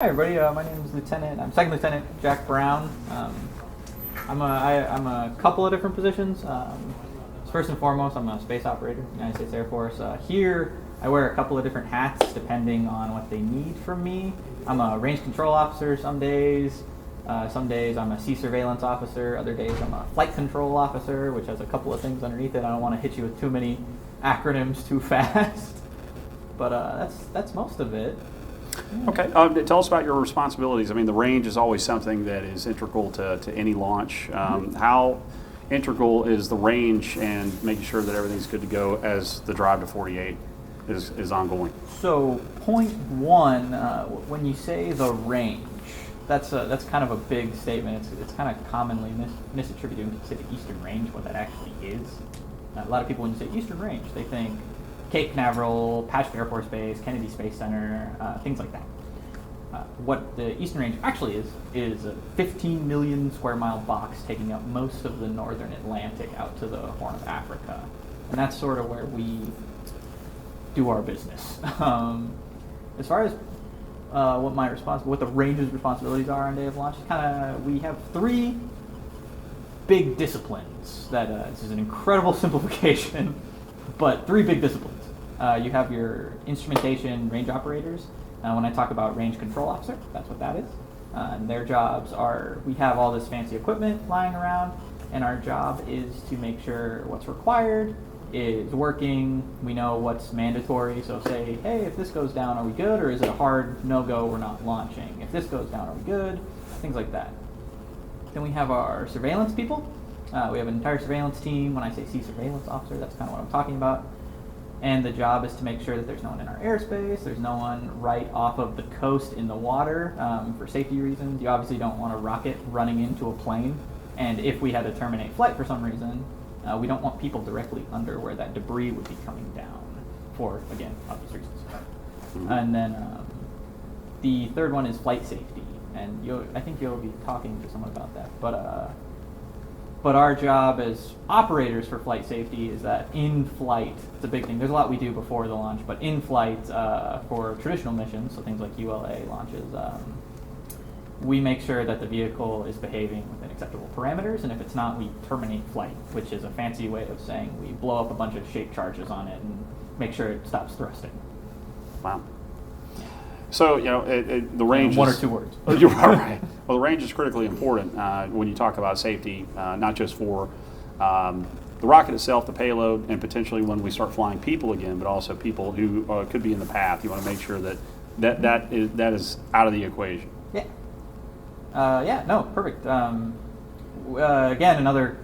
Hi everybody, my name is I'm Second Lieutenant Jack Brown. I'm a couple of different positions. First and foremost, I'm a space operator, United States Air Force. Here, I wear a couple of different hats depending on what they need from me. I'm a range control officer some days. Some days I'm a sea surveillance officer. Other days I'm a flight control officer, which has a couple of things underneath it. I don't want to hit you with too many acronyms too fast. But that's most of it. Okay, tell us about your responsibilities. I mean, the range is always something that is integral to any launch. How integral is the range and making sure that everything's good to go as the drive to 48 is ongoing? So, point one, when you say the range, that's kind of a big statement. It's kind of commonly misattributed when you say the Eastern Range, what that actually is. A lot of people, when you say Eastern Range, they think Cape Canaveral, Patch Air Force Base, Kennedy Space Center, things like that. What the Eastern Range actually is a 15 million square mile box taking up most of the northern Atlantic out to the Horn of Africa. And that's sort of where we do our business. As far as what the range's responsibilities are on day of launch, we have three big disciplines. This is an incredible simplification, but three big disciplines. You have your instrumentation range operators. When I talk about range control officer, that's what that is. And their jobs are, we have all this fancy equipment lying around, and our job is to make sure what's required is working. We know what's mandatory. So say, hey, if this goes down, are we good? Or is it a hard no-go, we're not launching? If this goes down, are we good? Things like that. Then we have our surveillance people. We have an entire surveillance team. When I say sea surveillance officer, that's kind of what I'm talking about. And the job is to make sure that there's no one in our airspace, there's no one right off of the coast in the water for safety reasons. You obviously don't want a rocket running into a plane. And if we had to terminate flight for some reason, we don't want people directly under where that debris would be coming down for, again, obvious reasons. And then the third one is flight safety. And I think you'll be talking to someone about that. But our job as operators for flight safety is that in flight, it's a big thing. There's a lot we do before the launch, but in flight for traditional missions, so things like ULA launches, we make sure that the vehicle is behaving within acceptable parameters, and if it's not, we terminate flight, which is a fancy way of saying we blow up a bunch of shape charges on it and make sure it stops thrusting. Wow. So, the range one or two words. You're right. Well, the range is critically important when you talk about safety, not just for the rocket itself, the payload, and potentially when we start flying people again, but also people who could be in the path. You want to make sure that is out of the equation. Yeah. No, perfect. Again, another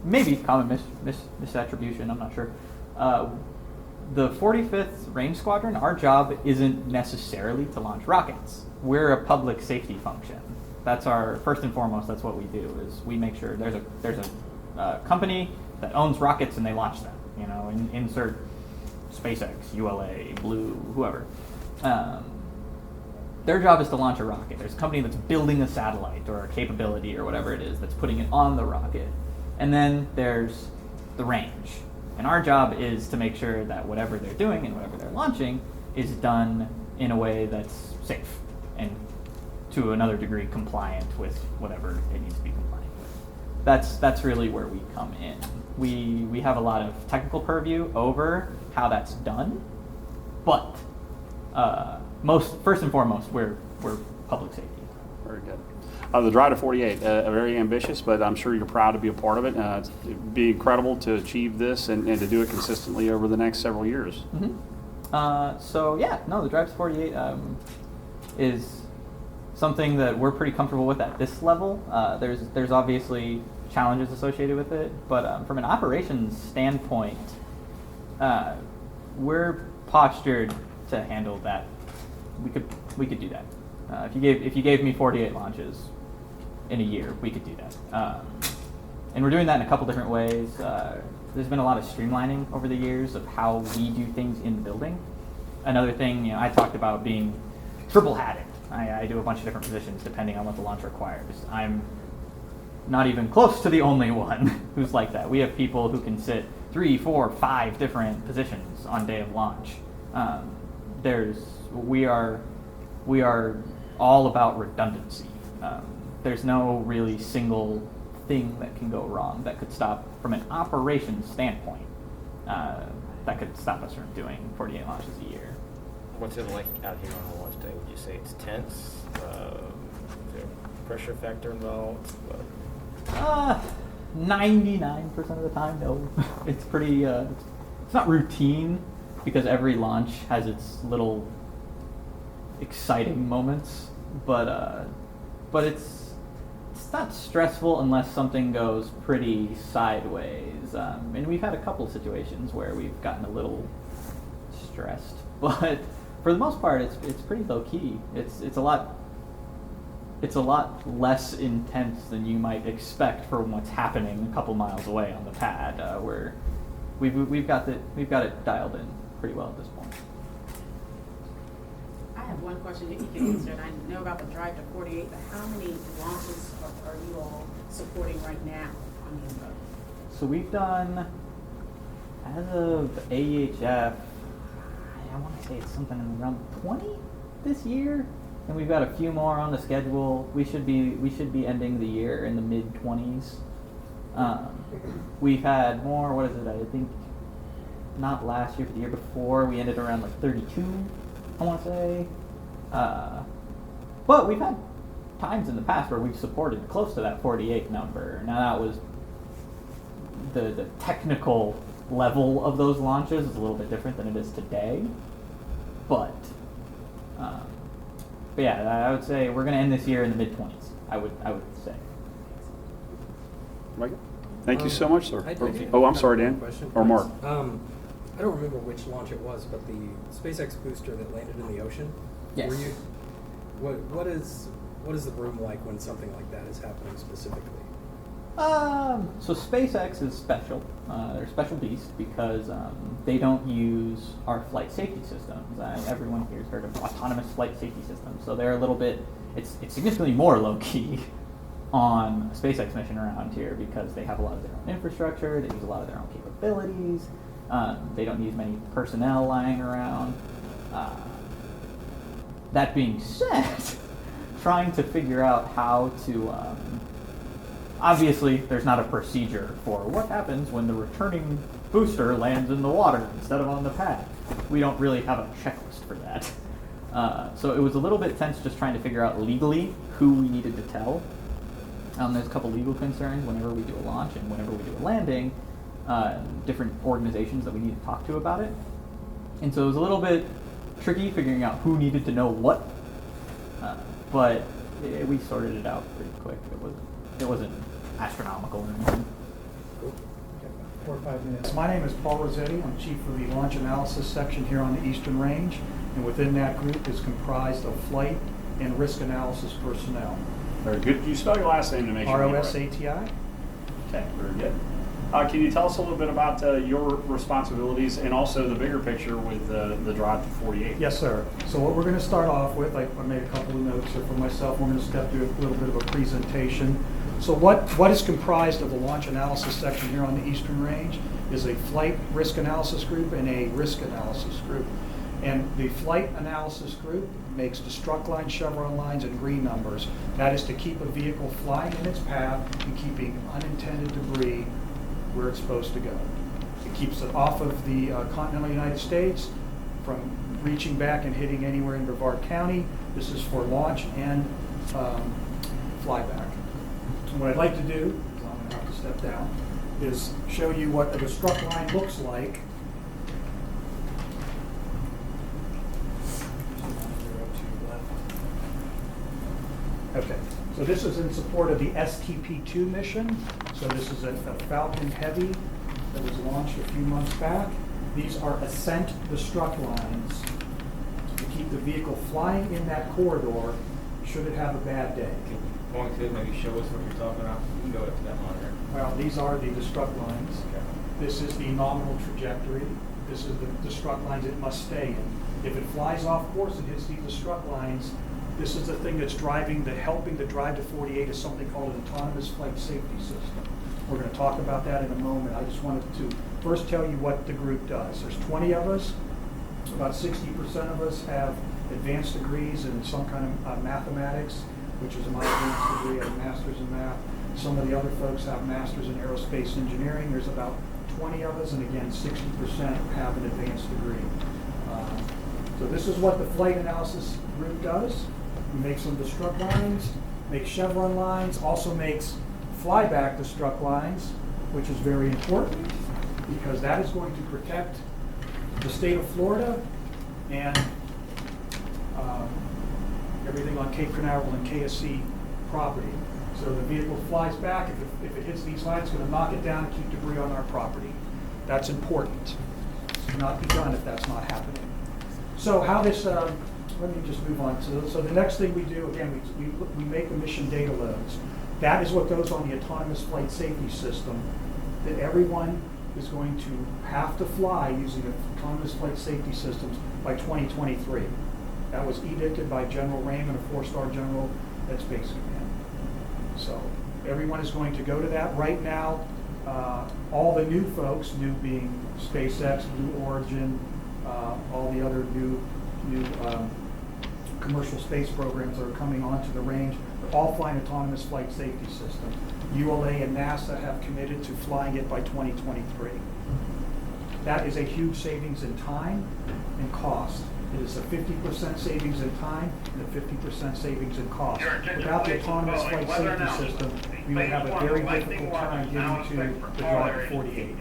maybe common misattribution, I'm not sure. The 45th Range Squadron, our job isn't necessarily to launch rockets. We're a public safety function. That's our, first and foremost, that's what we do, is we make sure there's a company that owns rockets and they launch them. Insert SpaceX, ULA, Blue, whoever. Their job is to launch a rocket. There's a company that's building a satellite or a capability or whatever it is that's putting it on the rocket. And then there's the range. And our job is to make sure that whatever they're doing and whatever they're launching is done in a way that's safe and to another degree compliant with whatever it needs to be compliant with. That's really where we come in. We have a lot of technical purview over how that's done, but first and foremost, we're public safety. Very good. The Drive to 48, very ambitious, but I'm sure you're proud to be a part of it. It'd be incredible to achieve this and to do it consistently over the next several years. The Drive to 48 is something that we're pretty comfortable with at this level. There's obviously challenges associated with it, but from an operations standpoint, we're postured to handle that. We could do that. If you gave me 48 launches in a year, we could do that. And we're doing that in a couple different ways. There's been a lot of streamlining over the years of how we do things in the building. Another thing, I talked about being triple-hatted. I do a bunch of different positions depending on what the launch requires. I'm not even close to the only one who's like that. We have people who can sit 3, 4, 5 different positions on day of launch. We are all about redundancy. There's no really single thing that can go wrong that could stop, from an operations standpoint, that could stop us from doing 48 launches a year. What's it like out here on a launch day? Would you say it's tense? Is there a pressure factor involved? 99% of the time, no. It's pretty, it's not routine, because every launch has its little exciting moments, but it's not stressful unless something goes pretty sideways. And we've had a couple situations where we've gotten a little stressed, but for the most part, it's pretty low key. It's a lot less intense than you might expect from what's happening a couple miles away on the pad, where we've got it dialed in pretty well at this point. I have one question that you can answer, and I know about the drive to 48, but how many launches are you all supporting right now on the INVO? So we've done, as of AEHF, I want to say it's something around 20 this year, and we've got a few more on the schedule. We should be ending the year in the mid-20s. We've had more. What is it? I think not last year, but the year before, we ended around like 32. I want to say, but we've had times in the past where we've supported close to that 48 number. Now that was the technical level of those launches is a little bit different than it is today, but yeah, I would say we're going to end this year in the mid-20s. I would say. Michael? Thank you so much, sir. I do. Oh, I'm sorry, Dan. Question, Or Mark. I don't remember which launch it was, but the SpaceX booster that landed in the ocean. Yes. Were you? What is the room like when something like that is happening specifically? So SpaceX is special. They're a special beast because they don't use our flight safety systems. Everyone here has heard of Autonomous Flight Safety System. So they're a little bit, it's significantly more low-key on a SpaceX mission around here because they have a lot of their own infrastructure, they use a lot of their own capabilities, they don't use many personnel lying around. That being said, trying to figure out how to, obviously there's not a procedure for what happens when the returning booster lands in the water instead of on the pad. We don't really have a checklist for that. So it was a little bit tense just trying to figure out legally who we needed to tell. There's a couple legal concerns whenever we do a launch and whenever we do a landing, different organizations that we need to talk to about it. And so it was a little bit tricky figuring out who needed to know what, but we sorted it out pretty quick. It wasn't astronomical or anything. 4 or 5 minutes. My name is Paul Rossetti. I'm chief of the Launch Analysis section here on the Eastern Range, and within that group is comprised of flight and risk analysis personnel. Very good. Can you spell your last name to make sure? ROSATI. Okay, very good. Can you tell us a little bit about your responsibilities and also the bigger picture with the drive to 48? Yes, sir. So what we're going to start off with, I made a couple of notes here for myself. We're going to step through a little bit of a presentation. So what is comprised of the launch analysis section here on the Eastern Range is a flight risk analysis group and a risk analysis group. And the flight analysis group makes destruct lines, chevron lines, and green numbers. That is to keep a vehicle flying in its path and keeping unintended debris where it's supposed to go. It keeps it off of the continental United States from reaching back and hitting anywhere in Brevard County. This is for launch and flyback. And what I'd like to do, because I'm going to have to step down, is show you what a destruct line looks like. Okay, so this is in support of the STP-2 mission. So this is a Falcon Heavy that was launched a few months back. These are ascent destruct lines to keep the vehicle flying in that corridor should it have a bad day. Going to maybe show us what you're talking about. You can go up to that monitor. Well, these are the destruct lines. Okay. This is the nominal trajectory. This is the destruct lines it must stay in. If it flies off course and hits these destruct lines, this is the thing that's helping the drive to 48 is something called an Autonomous Flight Safety System. We're going to talk about that in a moment. I just wanted to first tell you what the group does. There's 20 of us. About 60% of us have advanced degrees in some kind of mathematics, which is my advanced degree. I have a master's in math. Some of the other folks have masters in aerospace engineering. There's about 20 of us, and again, 60% have an advanced degree. So this is what the flight analysis group does. We make some destruct lines, make chevron lines, also makes flyback destruct lines, which is very important because that is going to protect the state of Florida and everything on Cape Canaveral and KSC property. So the vehicle flies back. If it hits these lines, it's going to knock it down and keep debris on our property. That's important. It cannot be done if that's not happening. So how this, let me just move on. So the next thing we do, again, we make the mission data loads. That is what goes on the Autonomous Flight Safety System that everyone is going to have to fly using the Autonomous Flight Safety Systems by 2023. That was edicted by General Raymond, a 4-star general at Space Command. So everyone is going to go to that right now. All the new folks, new being SpaceX, Blue Origin, all the other new commercial space programs that are coming onto the range, they're all flying Autonomous Flight Safety System. ULA and NASA have committed to flying it by 2023. That is a huge savings in time and cost. It is a 50% savings in time and a 50% savings in cost. Without the Autonomous Flight Safety System, we would have a very difficult time getting to the Drive 48.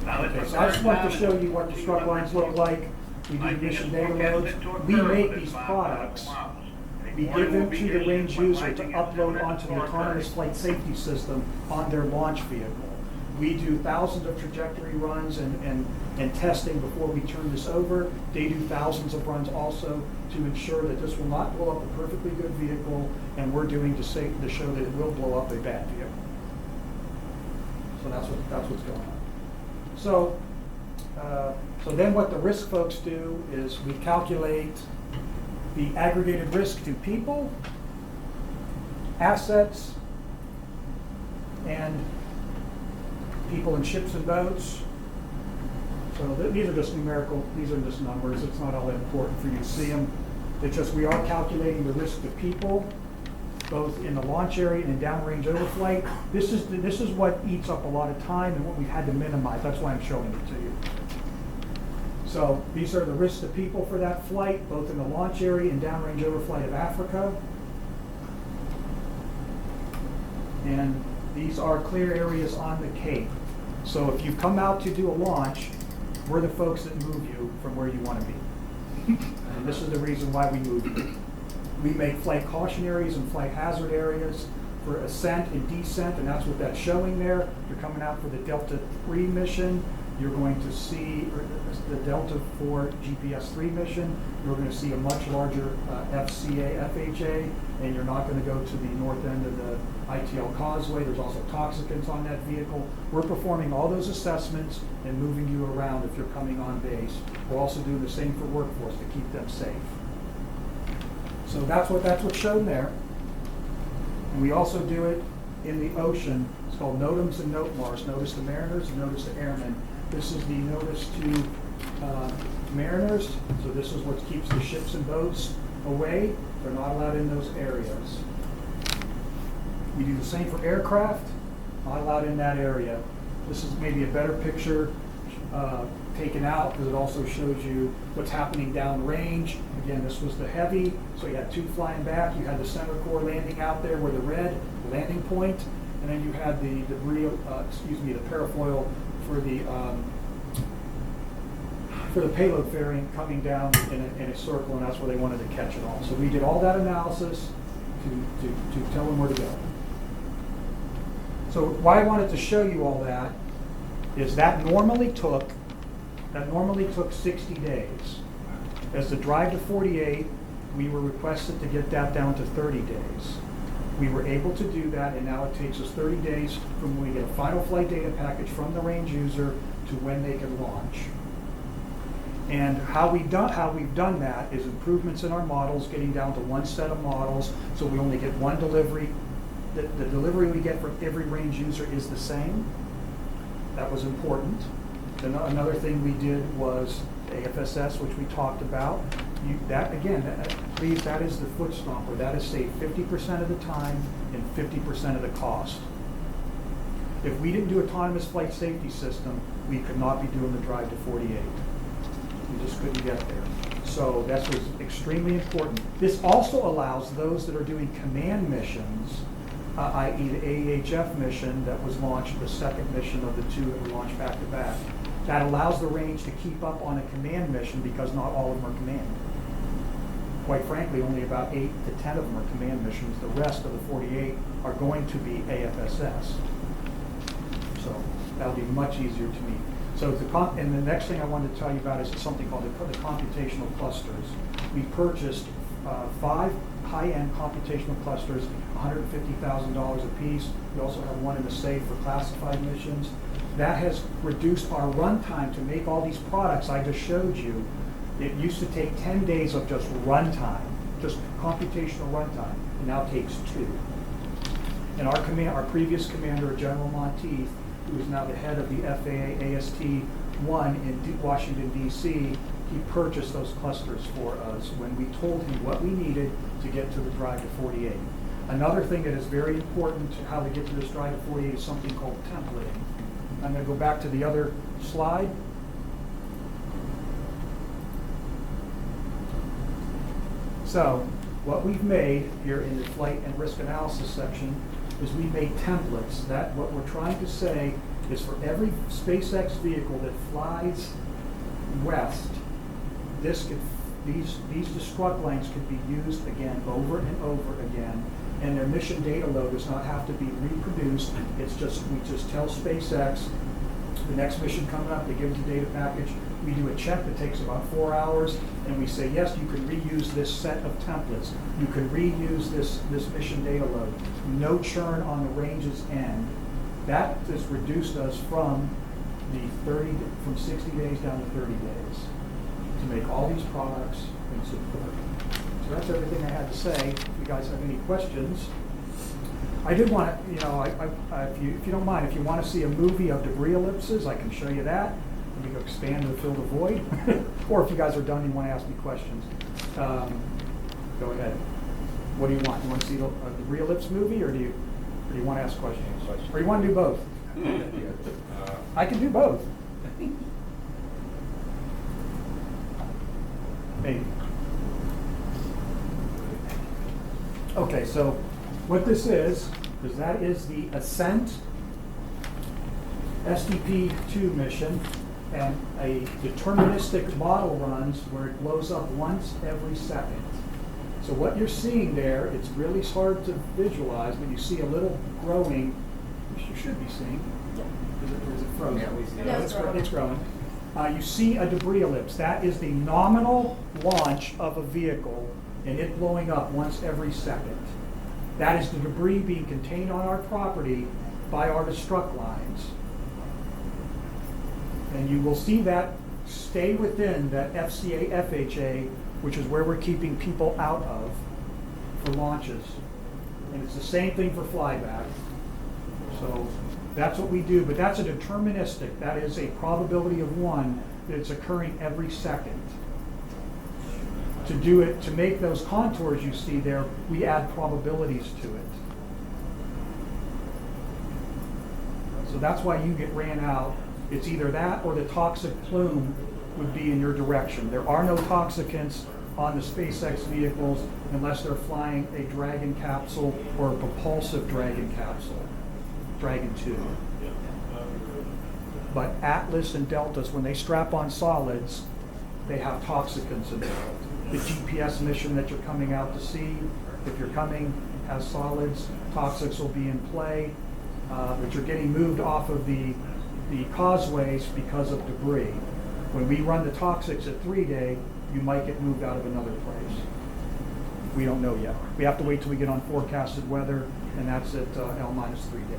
Okay, so I just want to show you what the destruct lines look like. We do mission data loads. We make these products. We give them to the range user to upload onto the Autonomous Flight Safety System on their launch vehicle. We do thousands of trajectory runs and testing before we turn this over. They do thousands of runs also to ensure that this will not blow up a perfectly good vehicle, and we're doing to show that it will blow up a bad vehicle. So that's what's going on. So then what the risk folks do is we calculate the aggregated risk to people, assets, and people in ships and boats. So these are just numerical, these are just numbers. It's not all that important for you to see them. It's just we are calculating the risk to people, both in the launch area and downrange overflight. This is what eats up a lot of time and what we've had to minimize. That's why I'm showing it to you. So these are the risks to people for that flight, both in the launch area and downrange overflight of Africa. And these are clear areas on the Cape. So if you've come out to do a launch, we're the folks that move you from where you want to be. And this is the reason why we move you. We make flight caution areas and flight hazard areas for ascent and descent, and that's what that's showing there. You're coming out for the Delta 3 mission. You're going to see the Delta 4 GPS 3 mission. You're going to see a much larger FCA, FHA, and you're not going to go to the north end of the ITL Causeway. There's also toxicants on that vehicle. We're performing all those assessments and moving you around if you're coming on base. We're also doing the same for workforce to keep them safe. So that's what's shown there. And we also do it in the ocean. It's called NOTAMs and NOTMARS, notice to mariners and notice to airmen. This is the notice to mariners. So this is what keeps the ships and boats away. They're not allowed in those areas. We do the same for aircraft, not allowed in that area. This is maybe a better picture taken out because it also shows you what's happening downrange. Again, this was the heavy, so you had two flying back. You had the center core landing out there where the red landing point, and then you had the debris, the parafoil for the payload fairing coming down in a circle, and that's where they wanted to catch it all. So we did all that analysis to tell them where to go. So why I wanted to show you all that is that normally took 60 days. As the drive to 48, we were requested to get that down to 30 days. We were able to do that, and now it takes us 30 days from when we get a final flight data package from the range user to when they can launch. And how we've done that is improvements in our models, getting down to one set of models, so we only get one delivery. The delivery we get from every range user is the same. That was important. Then another thing we did was AFSS, which we talked about. please, that is the foot stomper. That is saved 50% of the time and 50% of the cost. If we didn't do autonomous flight safety system, we could not be doing the drive to 48. We just couldn't get there. So that was extremely important. This also allows those that are doing command missions, i.e. the AEHF mission that was launched, the second mission of the two that were launched back to back, that allows the range to keep up on a command mission because not all of them are command. Quite frankly, only about 8 to 10 of them are command missions. The rest of the 48 are going to be AFSS. So that'll be much easier to meet. So and the next thing I wanted to tell you about is something called the computational clusters. We purchased 5 high-end computational clusters, $150,000 a piece. We also have one in the safe for classified missions. That has reduced our runtime to make all these products I just showed you. It used to take 10 days of just runtime, just computational runtime. It now takes 2. And our previous commander, General Monteith, who is now the head of the FAA AST-1 in Washington, D.C., he purchased those clusters for us when we told him what we needed to get to the drive to 48. Another thing that is very important to how to get to this drive to 48 is something called templating. I'm going to go back to the other slide. So what we've made here in the flight and risk analysis section is we made templates. That what we're trying to say is for every SpaceX vehicle that flies west, these destruct lines could be used again over and over again, and their mission data load does not have to be reproduced. It's just we just tell SpaceX the next mission coming up, they give us a data package, we do a check that takes about 4 hours, and we say, yes, you can reuse this set of templates. You can reuse this mission data load. No churn on the range's end. That has reduced us from 60 days down to 30 days to make all these products and support. So that's everything I had to say. If you guys have any questions. I did want to, if you don't mind, if you want to see a movie of debris ellipses, I can show you that. We can expand and fill the void. Or if you guys are done and you want to ask me questions, go ahead. What do you want? You want to see the debris ellipse movie, or do you want to ask questions? Or you want to do both? I can do both. Maybe. Okay, so what this is that is the Ascent SDP-2 mission, and a deterministic model runs where it blows up once every second. So what you're seeing there, it's really hard to visualize, but you see a little growing, which you should be seeing. Is it frozen? Yeah, we see it. No, It's growing. You see a debris ellipse. That is the nominal launch of a vehicle, and it blowing up once every second. That is the debris being contained on our property by our destruct lines. And you will see that stay within that FCA, FHA, which is where we're keeping people out of for launches. And it's the same thing for flyback. So that's what we do, but that's a deterministic. That is a probability of 1 that it's occurring every second. To do it, to make those contours you see there, we add probabilities to it. So that's why you get ran out. It's either that or the toxic plume would be in your direction. There are no toxicants on the SpaceX vehicles unless they're flying a Dragon capsule or a propulsive Dragon capsule, Dragon 2. But Atlas and Deltas, when they strap on solids, they have toxicants involved. The GPS mission that you're coming out to see, if you're coming, has solids, toxics will be in play, but you're getting moved off of the causeways because of debris. When we run the toxics at 3-day, you might get moved out of another place. We don't know yet. We have to wait till we get on forecasted weather, and that's at L-3 day.